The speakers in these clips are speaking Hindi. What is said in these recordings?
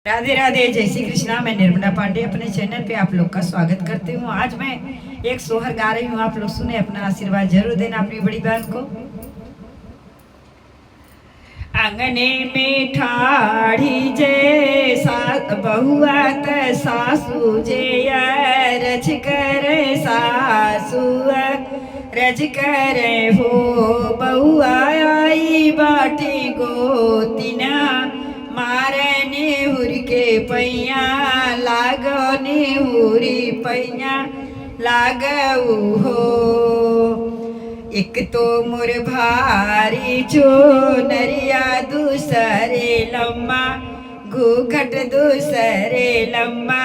राधे राधे, जय श्री कृष्णा। मैं निर्मला पांडे अपने चैनल पे आप लोग का स्वागत करती हूँ। आज मैं एक सोहर गा रही हूँ, आप लोग सुने, अपना आशीर्वाद जरूर देना अपनी बड़ी बहन को। आंगने में ठाढ़ी जे सात बहुआ त सासू जे रज करे सासू रज करे हो बहुआ आई बाटी गोतिना मारने हुर के पैया लागने हुरी पैया लागऊ हो। एक तो मोर भारी जो नरिया दूसरे लम्मा घूघट दूसरे लम्मा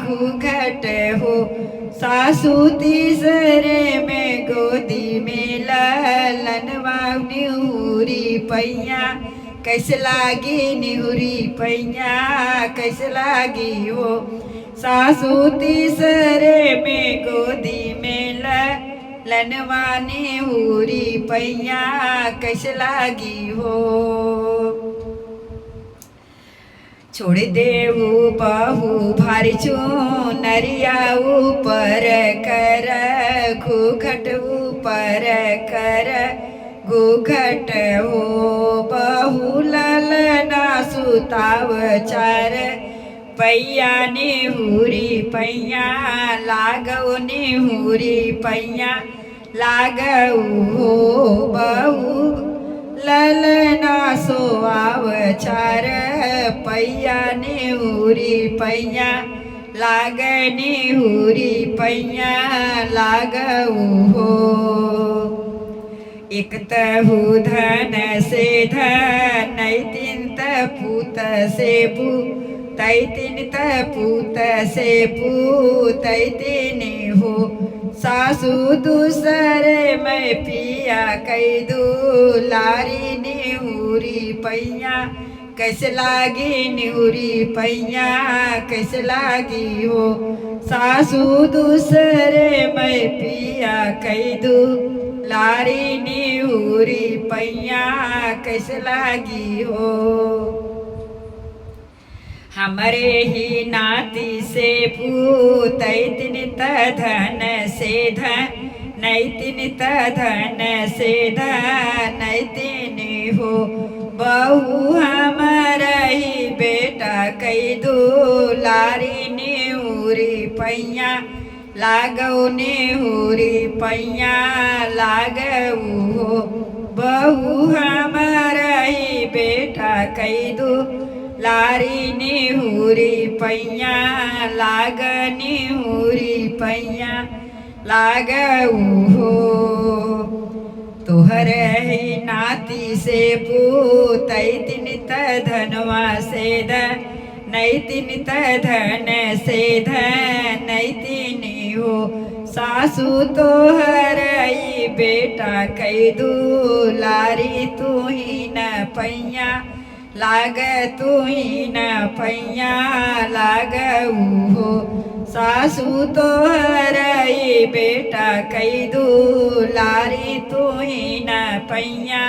घूघट हो। सासू तीसरे में गोदी में ललनवा निहुरी पैया कैसे लागी निहुरी पैया कैसे लागी हो। सासू तीसरे में गोदी में ललनवा निहुरी पैया कैसे लागी हो। छोड़ देऊ बहू भारी नरिया ऊपर कर घूघट ऊपर कर घूघट हो। बहू ललना सुताव चार पैया निहुरी पैया लागऊ निहुरी पैया लागऊ हो। बहू ललना सोआव चार पैया निहुरी पैया लाग निहुरी पैया लागऊ हो। एक तहु धन से धन तीन पूत से पू तै तीन पूत से पूत तीन हो। सासू दूसरे में पिया कई दुलारी निहुरी पैया कैसे लागी निहुरी पैया कैसे लागी हो। सासू दूसरे में पिया कई दुलारी निहुरी पैया कैसे लागी हो। हमरे ही नाती से पूत तीन धन से धन तीन धन से धन तीन हो। बहू हमारा ही बेटा कई दुलारी निहुरी पैया लागऊ निहुरी पैया लागऊ हो। बहू हमारा ही बेटा कई दुलारी निहुरी पैया लाग निहुरी पैया लागऊ हो। तोहर ही नाती से पूत तीन धनवा से धन तीन धन से धन तीन हो। सासू तोहर ही बेटा कई दुलारी तू ही न पैया लाग तू ही न पैया लागऊ हो। सासू तोहर ही बेटा कई दुलारी तू ही न पैया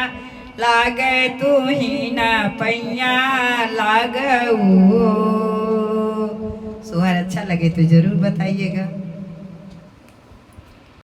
लाग तू ही न पैया लागऊ हो। सोहर अच्छा लगे तो जरूर बताइएगा।